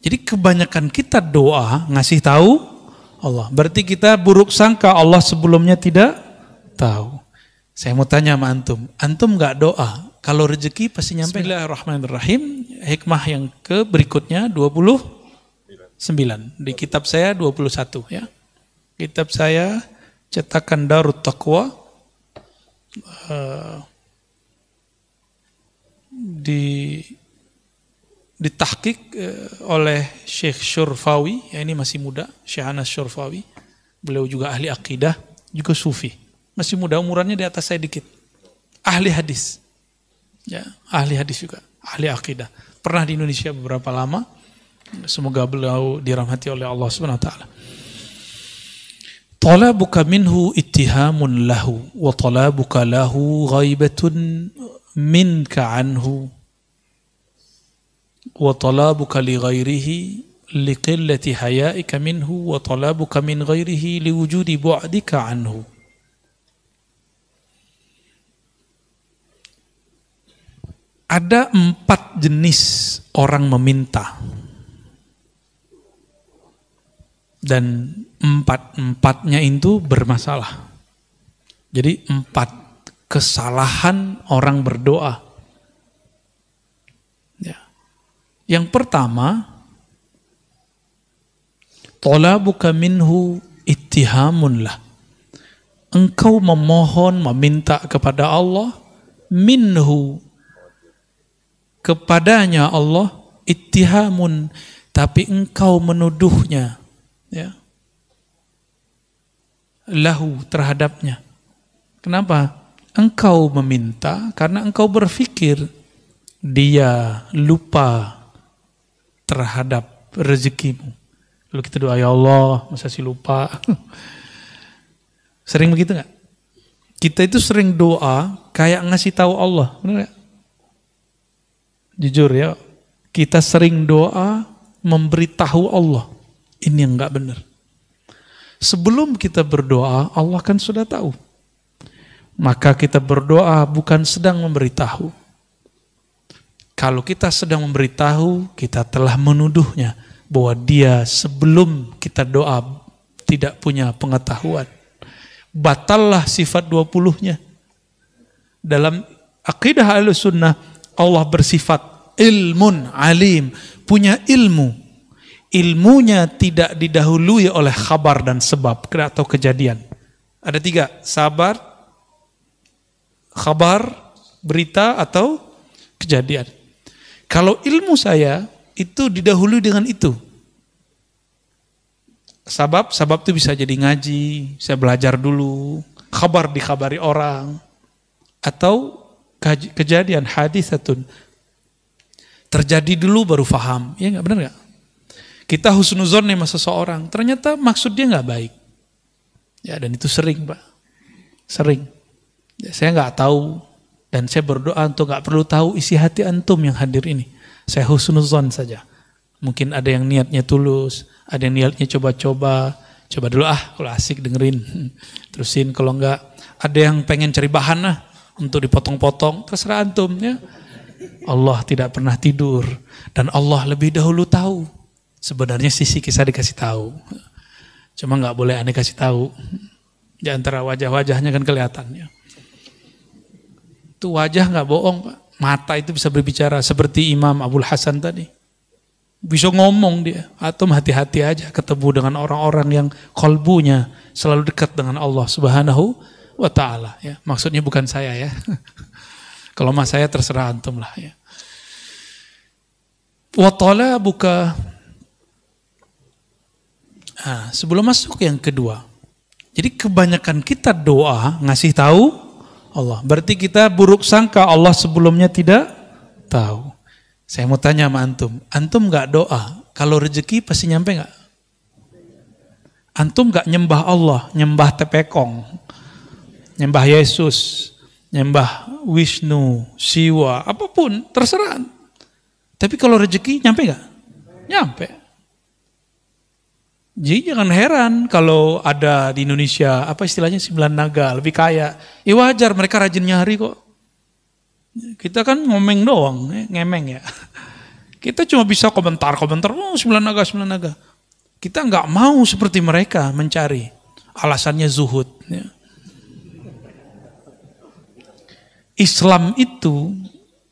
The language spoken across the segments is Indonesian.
Jadi kebanyakan kita doa ngasih tahu Allah. Berarti kita buruk sangka Allah sebelumnya tidak tahu. Saya mau tanya sama antum. Antum nggak doa? Kalau rezeki pasti nyampe. Bismillahirrahmanirrahim. Hikmah yang ke berikutnya 29. Di kitab saya 21 ya. Kitab saya cetakan Darut Taqwa ditahqiq oleh Syekh Syurfawi, ya ini masih muda, Syekh Anas Syurfawi. Beliau juga ahli akidah, juga sufi. Masih muda, umurannya di atas saya dikit. Ahli hadis. Ya, ahli hadis juga, ahli akidah. Pernah di Indonesia beberapa lama. Semoga beliau dirahmati oleh Allah Subhanahu wa taala. Talabuka minhu ittihamun lahu wa talabuka lahu ghaibatun minka anhu wa talabuka li ghairihi li qillati haya'ika minhu wa talabuka min ghairihi li wujudi bu'dika anhu. Ada 4 jenis orang meminta. Dan 4-4-nya itu bermasalah. Jadi 4 kesalahan orang berdoa. Ya. Yang pertama, talabuka minhu ittihamun lah. Engkau memohon, meminta kepada Allah, minhu, kepadanya Allah, ittihamun, tapi engkau menuduhnya. Ya, lahu, terhadapnya. Kenapa? Engkau meminta karena engkau berpikir dia lupa terhadap rezekimu. Lalu kita doa, ya Allah, masa sih lupa? Sering begitu nggak? Kita itu sering doa kayak ngasih tahu Allah, benar nggak? Jujur ya, kita sering doa memberitahu Allah. Ini yang enggak benar. Sebelum kita berdoa, Allah kan sudah tahu. Maka kita berdoa bukan sedang memberitahu. Kalau kita sedang memberitahu, kita telah menuduhnya bahwa dia sebelum kita doa tidak punya pengetahuan. Batallah sifat 20-nya. Dalam akidah Ahlussunnah, Allah bersifat ilmun alim, punya ilmu. Ilmunya tidak didahului oleh khabar dan sebab atau kejadian. Ada 3, sabar, khabar, berita atau kejadian. Kalau ilmu saya itu didahului dengan itu. Sabab itu bisa jadi ngaji, saya belajar dulu, khabar dikhabari orang, atau kejadian hadisatun. Terjadi dulu baru faham, ya nggak, benar nggak? Kita husnuzon sama seseorang, ternyata maksud dia nggak baik. Ya, dan itu sering, Pak. Sering. Ya, saya nggak tahu, dan saya berdoa untuk nggak perlu tahu isi hati antum yang hadir ini. Saya husnuzon saja. Mungkin ada yang niatnya tulus, ada yang niatnya coba-coba. Coba dulu kalau asik dengerin. Terusin, kalau nggak, ada yang pengen cari bahan untuk dipotong-potong, terserah antum ya. Allah tidak pernah tidur, dan Allah lebih dahulu tahu. Sebenarnya sisi kisah dikasih tahu, cuma nggak boleh aneh kasih tahu. Di antara wajah-wajahnya kan kelihatan ya. Itu wajah nggak bohong, Pak. Mata itu bisa berbicara seperti Imam Abul Hasan tadi. Bisa ngomong dia. Atau hati-hati aja ketemu dengan orang-orang yang kolbunya selalu dekat dengan Allah Subhanahu wa ta'ala. Ya. Maksudnya bukan saya ya. Kalau mas saya terserah antum lah ya. Wa talabuka. Sebelum masuk yang kedua. Jadi kebanyakan kita doa ngasih tahu Allah. Berarti kita buruk sangka Allah sebelumnya tidak tahu. Saya mau tanya sama antum. Antum gak doa, kalau rezeki pasti nyampe gak? Antum gak nyembah Allah, nyembah tepekong, nyembah Yesus, nyembah Wisnu, Siwa, apapun, terserah. Tapi kalau rezeki nyampe gak? Nyampe. Jadi jangan heran kalau ada di Indonesia, apa istilahnya 9 naga, lebih kaya. Ya wajar, mereka rajin nyari kok. Kita kan ngomeng doang, ngemeng ya. Kita cuma bisa komentar-komentar, oh 9 naga, 9 naga. Kita nggak mau seperti mereka mencari. Alasannya zuhud. Ya. Islam itu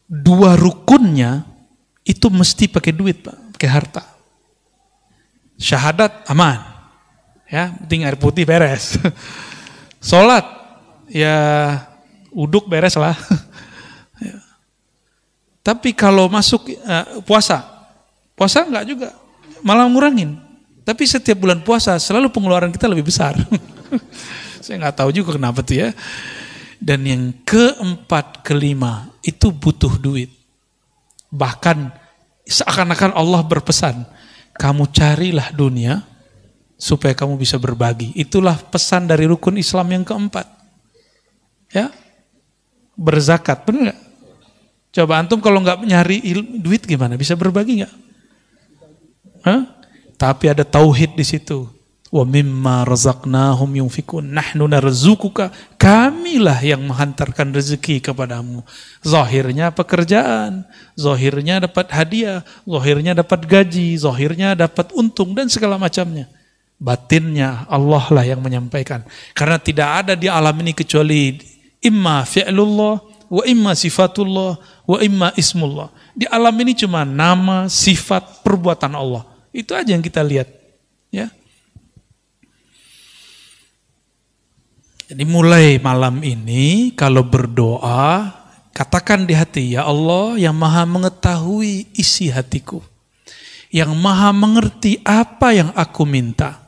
2 rukunnya itu mesti pakai duit, Pak, pakai harta. Syahadat aman, ya, penting air putih beres. Sholat, ya uduk beres lah. Ya. Tapi kalau masuk puasa enggak juga, malah ngurangin. Tapi setiap bulan puasa selalu pengeluaran kita lebih besar. Saya nggak tahu juga kenapa tuh ya. Dan yang keempat, kelima itu butuh duit. Bahkan seakan-akan Allah berpesan, kamu carilah dunia supaya kamu bisa berbagi. Itulah pesan dari rukun Islam yang keempat. Ya, berzakat, benar nggak? Coba antum kalau nggak nyari duit gimana? Bisa berbagi nggak? Hah? Tapi ada tauhid di situ. Wa mimma razaqnahum yunfikun. Nahnu narzuquka. Kamilah yang menghantarkan rezeki kepadamu. Zahirnya pekerjaan, zahirnya dapat hadiah, zahirnya dapat gaji, zahirnya dapat untung dan segala macamnya. Batinnya Allah lah yang menyampaikan. Karena tidak ada di alam ini kecuali imma fi'lullah wa imma sifatullah wa imma ismullah. Di alam ini cuma nama, sifat, perbuatan Allah. Itu aja yang kita lihat, ya. Jadi mulai malam ini kalau berdoa, katakan di hati, ya Allah yang maha mengetahui isi hatiku, yang maha mengerti apa yang aku minta.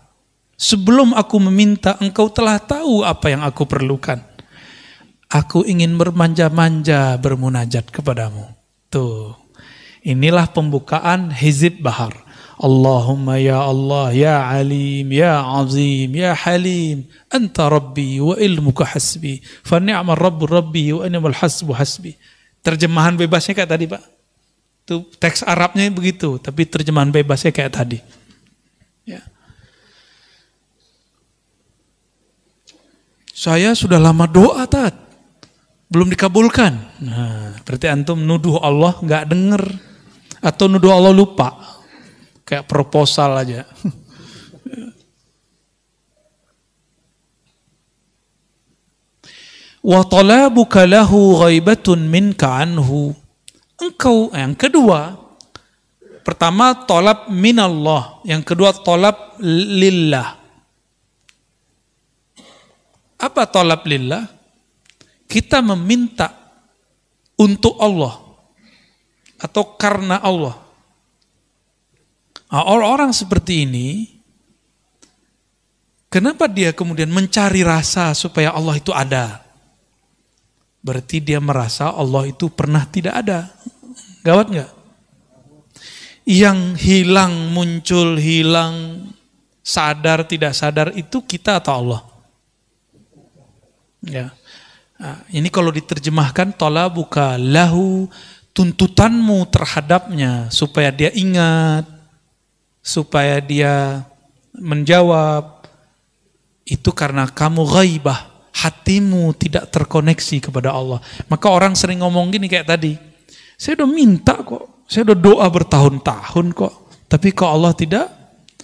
Sebelum aku meminta, engkau telah tahu apa yang aku perlukan. Aku ingin bermanja-manja bermunajat kepadamu. Tuh, inilah pembukaan Hizib Bahar. Allahumma ya Allah, ya Alim, ya Azim, ya Halim, Anta Rabbi wa ilmuka hasbi, fa ni'mal Rabbu Rabbi wa ni'mal hasbu hasbi. Terjemahan bebasnya kayak tadi, Pak. Itu teks Arabnya begitu, tapi terjemahan bebasnya kayak tadi. Ya. Saya sudah lama doa, Tat. Belum dikabulkan. Nah, berarti antum nuduh Allah nggak denger atau nuduh Allah lupa. Kayak proposal aja. Wa talabuka lahu ghaibatun minka anhu. Engkau, yang kedua, pertama talab minallah, yang kedua talab lillah. Apa talab lillah? Kita meminta untuk Allah atau karena Allah. Nah, orang-orang seperti ini, kenapa dia kemudian mencari rasa supaya Allah itu ada? Berarti dia merasa Allah itu pernah tidak ada. Gawat nggak? Yang hilang, muncul, hilang, sadar, tidak sadar itu kita atau Allah? Ya. Nah, ini kalau diterjemahkan talabuka lahu, tuntutanmu terhadapnya supaya dia ingat, supaya dia menjawab, itu karena kamu ghaibah, hatimu tidak terkoneksi kepada Allah. Maka orang sering ngomong gini kayak tadi, saya udah minta kok, saya udah doa bertahun-tahun kok, tapi kok Allah tidak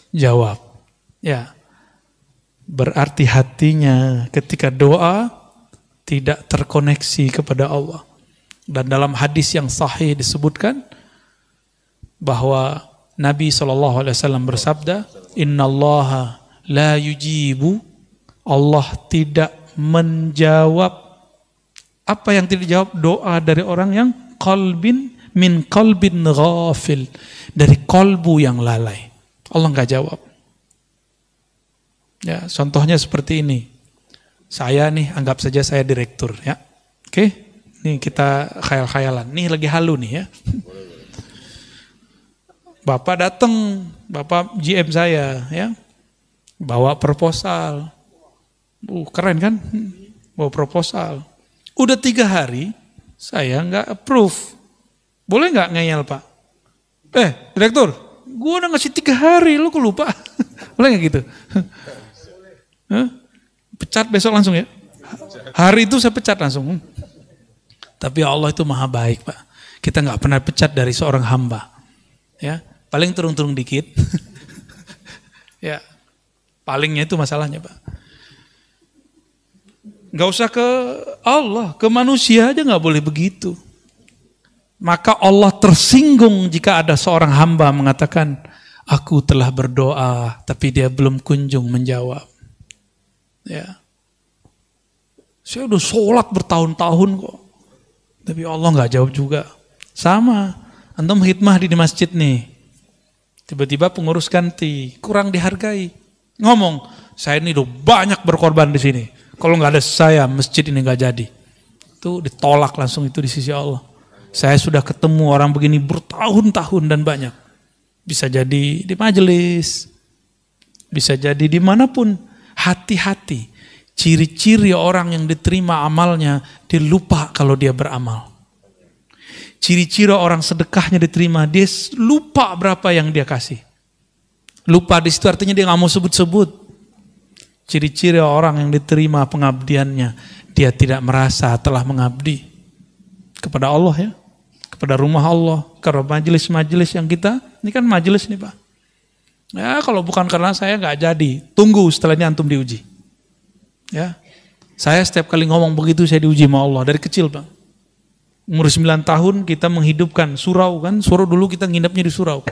jawab. Ya, berarti hatinya ketika doa tidak terkoneksi kepada Allah. Dan dalam hadis yang sahih disebutkan bahwa Nabi SAW bersabda, Innallaha la yujibu, Allah tidak menjawab. Apa yang tidak dijawab? Doa dari orang yang min qalbin ghafil, dari kolbu yang lalai. Allah nggak jawab. Ya, contohnya seperti ini. Saya nih, anggap saja saya direktur, ya. Oke, nih kita khayal-khayalan. Nih lagi halu nih ya. Bapak datang, Bapak GM saya, ya, bawa proposal, keren kan, bawa proposal. Udah 3 hari, saya nggak approve. Boleh nggak ngeyel Pak? Direktur, gue udah ngasih 3 hari, lu kok lupa? Boleh nggak gitu? Pecat besok langsung ya? Hari itu saya pecat langsung. Tapi Allah itu maha baik Pak. Kita nggak pernah pecat dari seorang hamba. Ya, paling turun-turun dikit. Ya, palingnya itu masalahnya, Pak. Gak usah ke Allah, ke manusia aja gak boleh begitu. Maka Allah tersinggung jika ada seorang hamba mengatakan, aku telah berdoa, tapi dia belum kunjung menjawab. Ya, saya udah sholat bertahun-tahun kok, tapi Allah gak jawab juga. Sama, antum khidmah di masjid nih, tiba-tiba pengurus ganti, kurang dihargai. Ngomong, saya ini udah banyak berkorban di sini. Kalau nggak ada saya, masjid ini nggak jadi. Itu ditolak langsung itu di sisi Allah. Saya sudah ketemu orang begini bertahun-tahun dan banyak. Bisa jadi di majelis, bisa jadi dimanapun. Hati-hati. Ciri-ciri orang yang diterima amalnya, dia lupa kalau dia beramal. Ciri-ciri orang sedekahnya diterima, dia lupa berapa yang dia kasih. Lupa di situ artinya dia nggak mau sebut-sebut. Ciri-ciri orang yang diterima pengabdiannya, dia tidak merasa telah mengabdi kepada Allah ya, kepada rumah Allah, karena majelis-majelis yang kita, ini kan majelis nih Pak. Ya kalau bukan karena saya nggak jadi, tunggu setelah ini antum diuji. Ya, saya setiap kali ngomong begitu saya diuji sama Allah dari kecil Pak. Umur 9 tahun kita menghidupkan surau kan, surau dulu kita nginepnya di surau.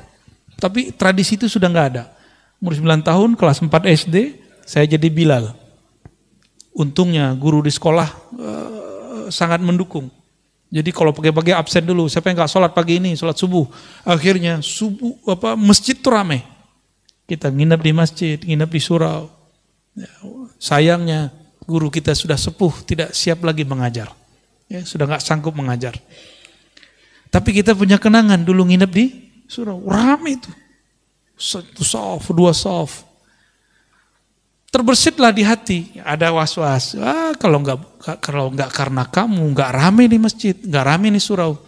Tapi tradisi itu sudah nggak ada. Umur 9 tahun, kelas 4 SD, saya jadi Bilal. Untungnya guru di sekolah sangat mendukung. Jadi kalau pagi-pagi absen dulu, siapa yang nggak sholat pagi ini, sholat subuh. Akhirnya subuh masjid tuh rame. Kita nginep di masjid, nginep di surau. Ya, sayangnya guru kita sudah sepuh, tidak siap lagi mengajar. Ya, sudah nggak sanggup mengajar. Tapi kita punya kenangan dulu nginep di surau, rame itu. 1 shaf, 2 shaf. Terbesitlah di hati, ada was-was. Kalau nggak karena kamu, nggak rame di masjid, nggak rame di surau.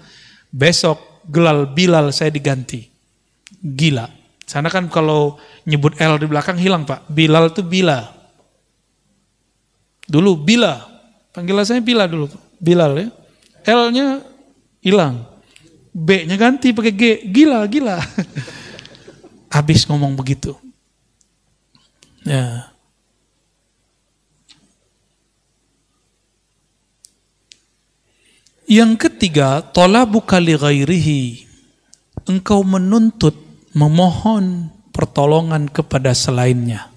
Besok Bilal saya diganti. Gila. Sana kan kalau nyebut L di belakang hilang Pak. Bilal itu Bila. Dulu Bila. Panggilan saya Bila dulu. Bilal ya. L-nya hilang. B-nya ganti pakai G. Gila. Habis ngomong begitu. Ya. Yang ketiga, talabuka li ghairihi. Engkau menuntut, memohon pertolongan kepada selainnya.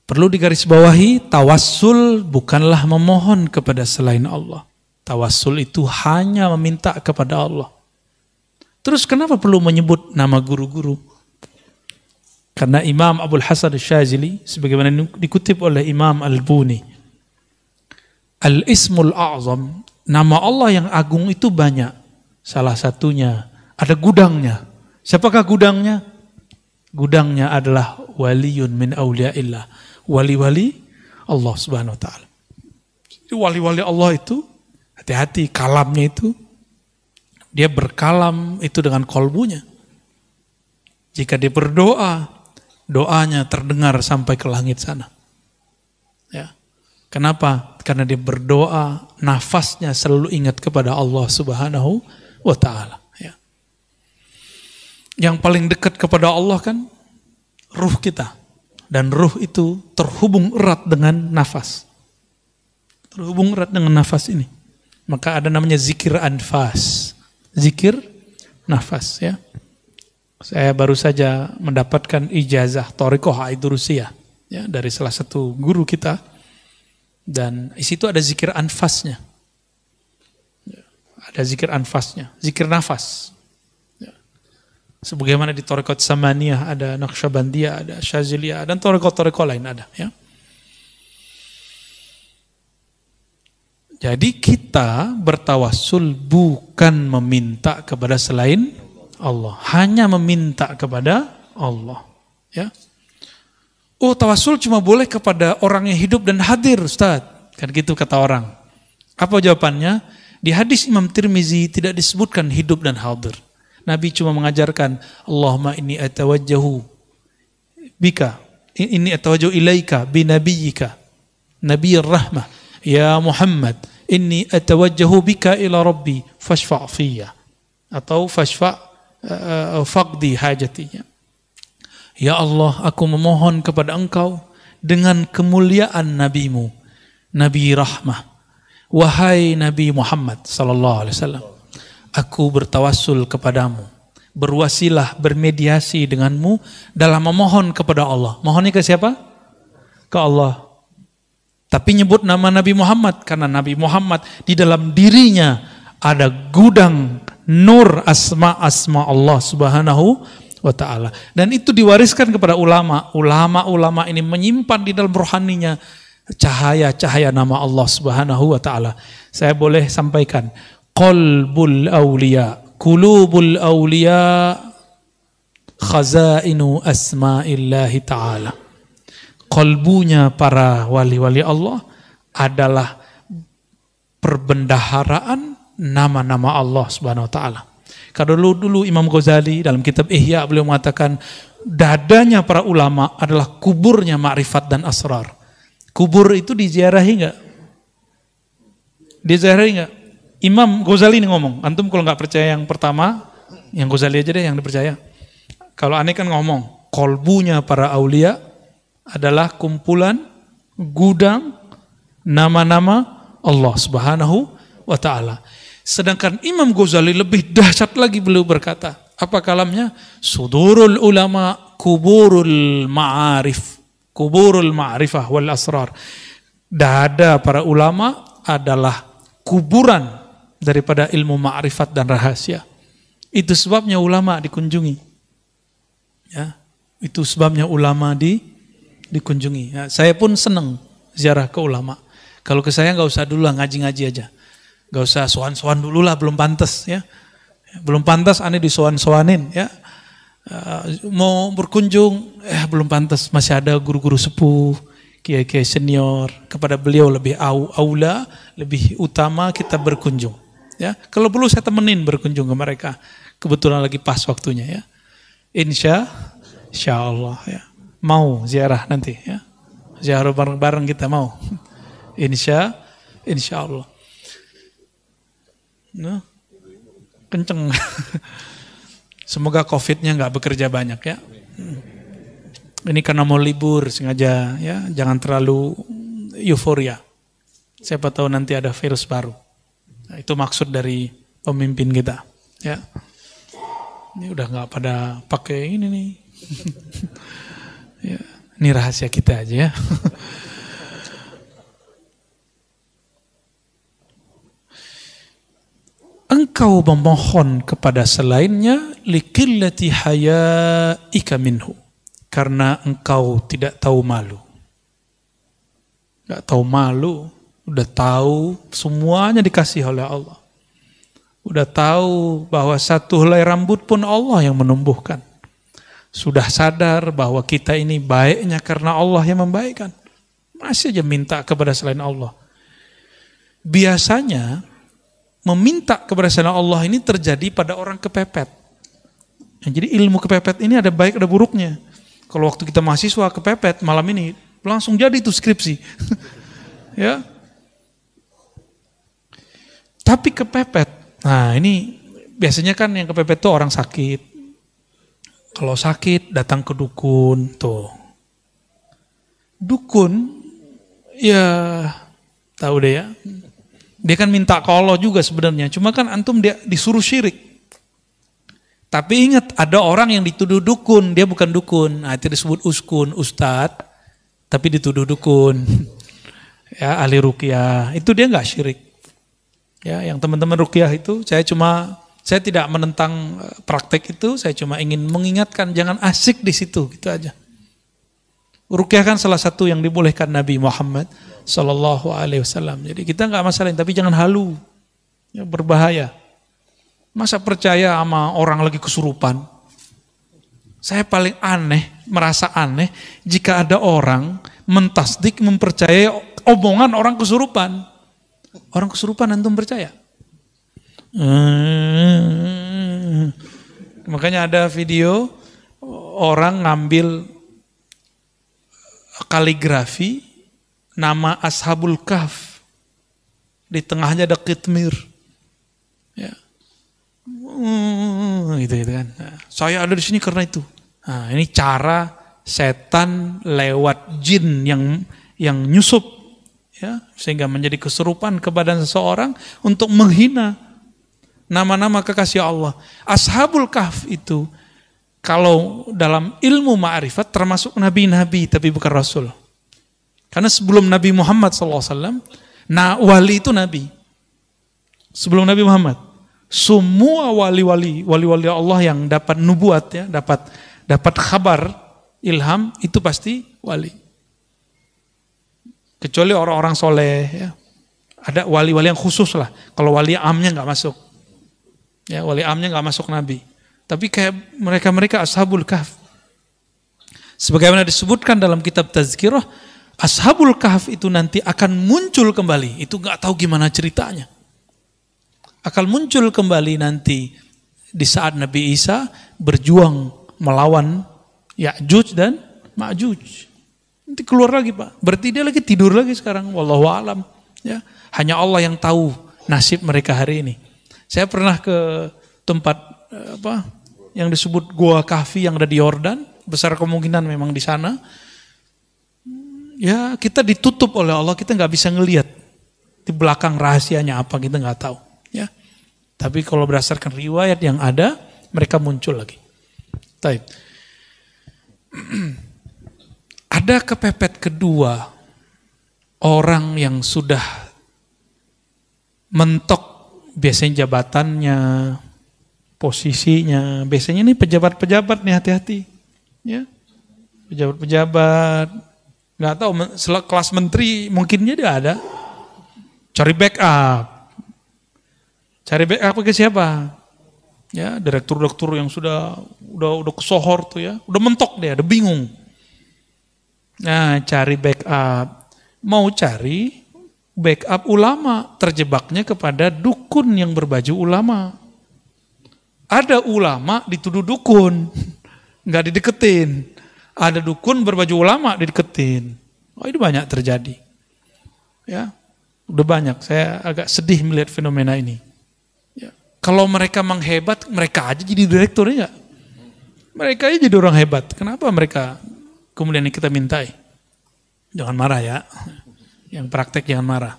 Perlu digarisbawahi, tawassul bukanlah memohon kepada selain Allah. Tawassul itu hanya meminta kepada Allah. Terus kenapa perlu menyebut nama guru-guru? Karena Imam Abul Hasan Asy-Syadzili, sebagaimana dikutip oleh Imam Al-Buni, Al-Ismul A'zam, nama Allah yang agung itu banyak. Salah satunya ada gudangnya. Siapakah gudangnya? Gudangnya adalah waliyun min awliyaillah. Wali-wali Allah Subhanahu wa taala. Jadi wali-wali Allah itu hati-hati kalamnya itu, dia berkalam itu dengan kolbunya. Jika dia berdoa, doanya terdengar sampai ke langit sana. Ya. Kenapa? Karena dia berdoa, nafasnya selalu ingat kepada Allah Subhanahu wa taala. Ya. Yang paling dekat kepada Allah kan ruh kita. Dan ruh itu terhubung erat dengan nafas. Terhubung erat dengan nafas ini. Maka ada namanya zikir anfas. Zikir nafas ya. Saya baru saja mendapatkan ijazah Thariqah Aidurusiyah ya, dari salah satu guru kita. Dan di situ ada zikir anfasnya. Ada zikir anfasnya, zikir nafas. Sebagaimana di Thariqat Samaniyah ada Naqsyabandiyah, ada Syadziliyah, dan Thariqat-Thariqat lain ada ya. Jadi kita bertawassul bukan meminta kepada selain Allah, hanya meminta kepada Allah ya. Oh, tawassul cuma boleh kepada orang yang hidup dan hadir, Ustaz. Kan gitu kata orang. Apa jawabannya? Di hadis Imam Tirmizi tidak disebutkan hidup dan hadir. Nabi cuma mengajarkan, Allahumma inni atawajjahu bika, inni atawajjahu ilaika binabiyyika, nabiyyir rahmah, ya Muhammad, inni atawajjahu bika ila rabbi fashfa' fiyya. atau faqdi hajatinya. Ya Allah, aku memohon kepada Engkau dengan kemuliaan nabimu, Nabi Rahmah. Wahai Nabi Muhammad sallallahu alaihi wasallam, aku bertawassul kepadamu, berwasilah, bermediasi denganmu dalam memohon kepada Allah. Mohonnya ke siapa? Ke Allah. Tapi nyebut nama Nabi Muhammad karena Nabi Muhammad di dalam dirinya ada gudang nur asma Allah Subhanahu wa ta'ala. Dan itu diwariskan kepada ulama. Ulama-ulama ini menyimpan di dalam rohaninya cahaya-cahaya nama Allah Subhanahu wa ta'ala. Saya boleh sampaikan, qalbul awliya, qulubul awliya, khazainu asma'illahi ta'ala. Qalbunya para wali-wali Allah adalah perbendaharaan nama-nama Allah Subhanahu wa ta'ala. Kalau dulu Imam Ghazali dalam kitab Ihya beliau mengatakan dadanya para ulama adalah kuburnya ma'rifat dan asrar. Kubur itu diziarahi enggak? Diziarahi enggak? Imam Ghazali ini ngomong. Antum kalau enggak percaya yang pertama, yang Ghazali aja deh yang dipercaya. Kalau aneh kan ngomong, kolbunya para aulia adalah kumpulan gudang nama-nama Allah Subhanahu wa ta'ala. Sedangkan Imam Ghazali lebih dahsyat lagi, beliau berkata, apa kalamnya? Sudurul ulama kuburul ma'arif, kuburul ma'rifah wal asrar. Dada para ulama adalah kuburan daripada ilmu ma'rifat dan rahasia. Itu sebabnya ulama dikunjungi. Ya, itu sebabnya ulama dikunjungi. Ya, saya pun senang ziarah ke ulama. Kalau ke saya nggak usah dulu lah, ngaji-ngaji aja. Gak usah soan-soan dulu lah, belum pantas ya. Belum pantas aneh disoan-soanin ya. Mau berkunjung, belum pantas, masih ada guru-guru sepuh, kiai-kiai senior. Kepada beliau lebih aula, lebih utama kita berkunjung. Ya, kalau perlu saya temenin berkunjung ke mereka. Kebetulan lagi pas waktunya ya. Insya Allah ya. Mau ziarah nanti ya. Ziarah bareng-bareng kita mau. Insya Allah. Nah, kenceng. Semoga COVID-nya nggak bekerja banyak ya. Ini karena mau libur sengaja ya, jangan terlalu euforia. Siapa tahu nanti ada virus baru. Nah, itu maksud dari pemimpin kita. Ya, ini udah nggak pada pakai ini nih. Ya, ini rahasia kita aja ya. Engkau memohon kepada selainnya likillati hayaika minhu, karena engkau tidak tahu malu. Enggak tahu malu, udah tahu semuanya dikasih oleh Allah. Udah tahu bahwa satu helai rambut pun Allah yang menumbuhkan. Sudah sadar bahwa kita ini baiknya karena Allah yang membaikkan. Masih aja minta kepada selain Allah. Biasanya meminta kepada selain Allah ini terjadi pada orang kepepet. Jadi ilmu kepepet ini ada baik ada buruknya. Kalau waktu kita mahasiswa kepepet malam ini langsung jadi itu skripsi. Ya. Tapi kepepet. Nah, ini biasanya kan yang kepepet tuh orang sakit. Kalau sakit datang ke dukun tuh. Dukun ya tahu deh ya. Dia kan minta ke Allah juga sebenarnya. Cuma kan antum dia disuruh syirik. Tapi ingat ada orang yang dituduh dukun, dia bukan dukun. Nah, itu disebut uskun, ustad, tapi dituduh dukun. Ya, ahli ruqyah. Itu dia enggak syirik. Ya, yang teman-teman ruqyah itu saya tidak menentang praktek itu, saya cuma ingin mengingatkan jangan asik di situ, gitu aja. Ruqyah kan salah satu yang dibolehkan Nabi Muhammad Sallallahu Alaihi Wasallam. Jadi kita nggak masalah, tapi jangan halu, ya, berbahaya. Masa percaya sama orang lagi kesurupan? Saya paling merasa aneh jika ada orang mentasdik, mempercayai omongan orang kesurupan. Orang kesurupan antum percaya? Makanya ada video orang ngambil kaligrafi nama Ashabul Kahf, di tengahnya ada kitmir. Ya. gitu kan. Nah, saya ada di sini karena itu. Nah, ini cara setan lewat jin yang nyusup, ya, sehingga menjadi kesurupan ke badan seseorang untuk menghina nama-nama kekasih Allah. Ashabul Kahf itu kalau dalam ilmu ma'rifat termasuk nabi-nabi tapi bukan rasul. Karena sebelum Nabi Muhammad SAW, nah wali itu nabi. Sebelum Nabi Muhammad, semua wali-wali Allah yang dapat nubuat, ya, dapat kabar ilham itu pasti wali. Kecuali orang-orang soleh, ya. Ada wali-wali yang khusus lah. Kalau wali amnya nggak masuk, ya, wali amnya nggak masuk nabi. Tapi kayak mereka Ashabul Kahf. Sebagaimana disebutkan dalam kitab Tazkirah, Ashabul Kahf itu nanti akan muncul kembali. Itu nggak tahu gimana ceritanya. Akan muncul kembali nanti di saat Nabi Isa berjuang melawan Ya'juj dan Ma'juj. Nanti keluar lagi, Pak. Berarti dia lagi tidur lagi sekarang. Wallahu a'lam. Ya, hanya Allah yang tahu nasib mereka hari ini. Saya pernah ke tempat yang disebut Gua Kahfi yang ada di Yordan. Besar kemungkinan memang di sana. Ya, kita ditutup oleh Allah, kita nggak bisa ngelihat di belakang rahasianya apa, kita nggak tahu. Ya, tapi kalau berdasarkan riwayat yang ada, mereka muncul lagi. Taib. Ada kepepet kedua, orang yang sudah mentok biasanya jabatannya, posisinya, biasanya ini pejabat-pejabat nih, hati-hati. Ya, pejabat-pejabat, nggak tahu kelas menteri mungkinnya dia ada, cari backup ke siapa? Ya, direktur-direktur yang udah kesohor tuh, ya, udah mentok dia, udah bingung. Nah, cari backup, mau cari backup ulama, terjebaknya kepada dukun yang berbaju ulama. Ada ulama dituduh dukun, nggak dideketin. Ada dukun berbaju ulama dideketin. Oh, ini banyak terjadi. Ya, udah banyak. Saya agak sedih melihat fenomena ini. Ya. Kalau mereka menghebat, mereka aja jadi direkturnya enggak? Mereka aja jadi orang hebat. Kenapa mereka kemudian kita mintai? Jangan marah ya. Yang praktek jangan marah.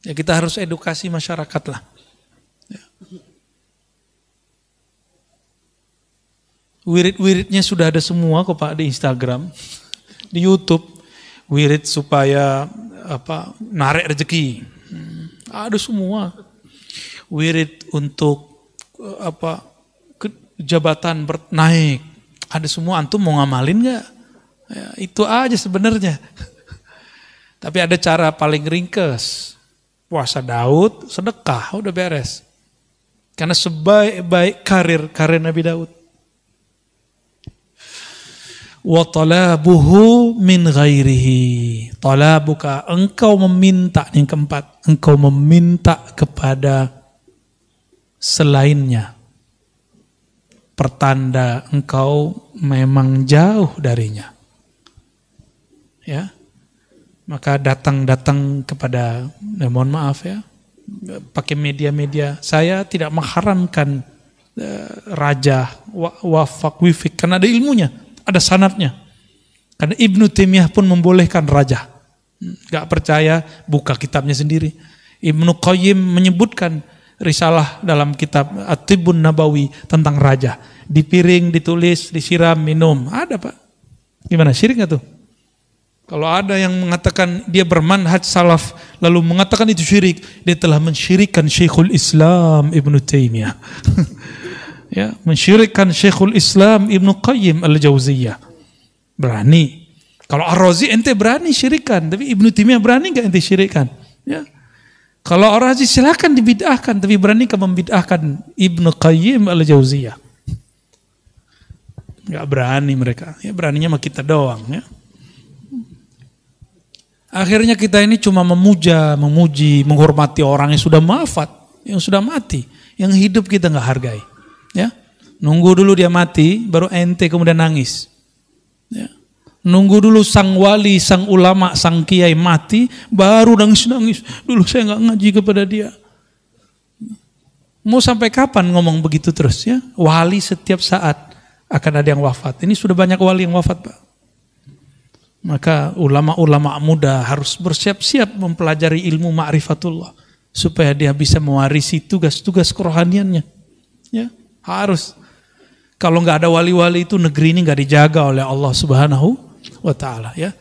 Ya, kita harus edukasi masyarakat lah. Ya. Wirid-wiridnya sudah ada semua kok Pak di Instagram, di YouTube. Wirid supaya narik rezeki. Ada semua. Wirid untuk jabatan naik. Ada semua, antum mau ngamalin enggak? Ya, itu aja sebenarnya. Tapi ada cara paling ringkes. Puasa Daud, sedekah, udah beres. Karena sebaik-baik karir Nabi Daud. Wa talabuhu min ghairihi. Talabuka, engkau meminta, yang keempat, engkau meminta kepada selainnya. Pertanda engkau memang jauh darinya. Ya. Maka datang kepada, mohon maaf ya, pakai media-media. Saya tidak mengharamkan raja, wafak, wifik, karena ada ilmunya. Ada sanadnya. Karena Ibnu Taimiyah pun membolehkan raja. Gak percaya, buka kitabnya sendiri. Ibnu Qayyim menyebutkan risalah dalam kitab At-Tibbun Nabawi tentang raja. Di piring, ditulis, disiram, minum. Ada Pak. Gimana, syirik gak tuh? Kalau ada yang mengatakan dia bermanhaj salaf, lalu mengatakan itu syirik, dia telah mensyirikkan Syekhul Islam Ibnu Taimiyah. Ya, mensyirikkan Syekhul Islam Ibnu Qayyim Al-Jauziyah. Berani. Kalau Ar-Razi ente berani syirikan, tapi Ibnu Taimiyah berani enggak ente syirikan? Ya. Kalau Ar-Razi silakan dibid'ahkan, tapi berani kamu membid'ahkan Ibnu Qayyim Al-Jauziyah? Enggak berani mereka. Ya, beraninya sama kita doang, ya. Akhirnya kita ini cuma memuji, menghormati orang yang sudah wafat, yang sudah mati, yang hidup kita enggak hargai. Ya, nunggu dulu dia mati, baru ente kemudian nangis. Ya. Nunggu dulu sang wali, sang ulama, sang kiai mati, baru nangis-nangis. Dulu saya nggak ngaji kepada dia. Mau sampai kapan ngomong begitu terus ya? Wali setiap saat akan ada yang wafat. Ini sudah banyak wali yang wafat, Pak. Maka ulama-ulama muda harus bersiap-siap mempelajari ilmu ma'rifatullah supaya dia bisa mewarisi tugas-tugas kerohaniannya. Ya, harus. Kalau nggak ada wali-wali itu negeri ini nggak dijaga oleh Allah Subhanahu wa taala ya.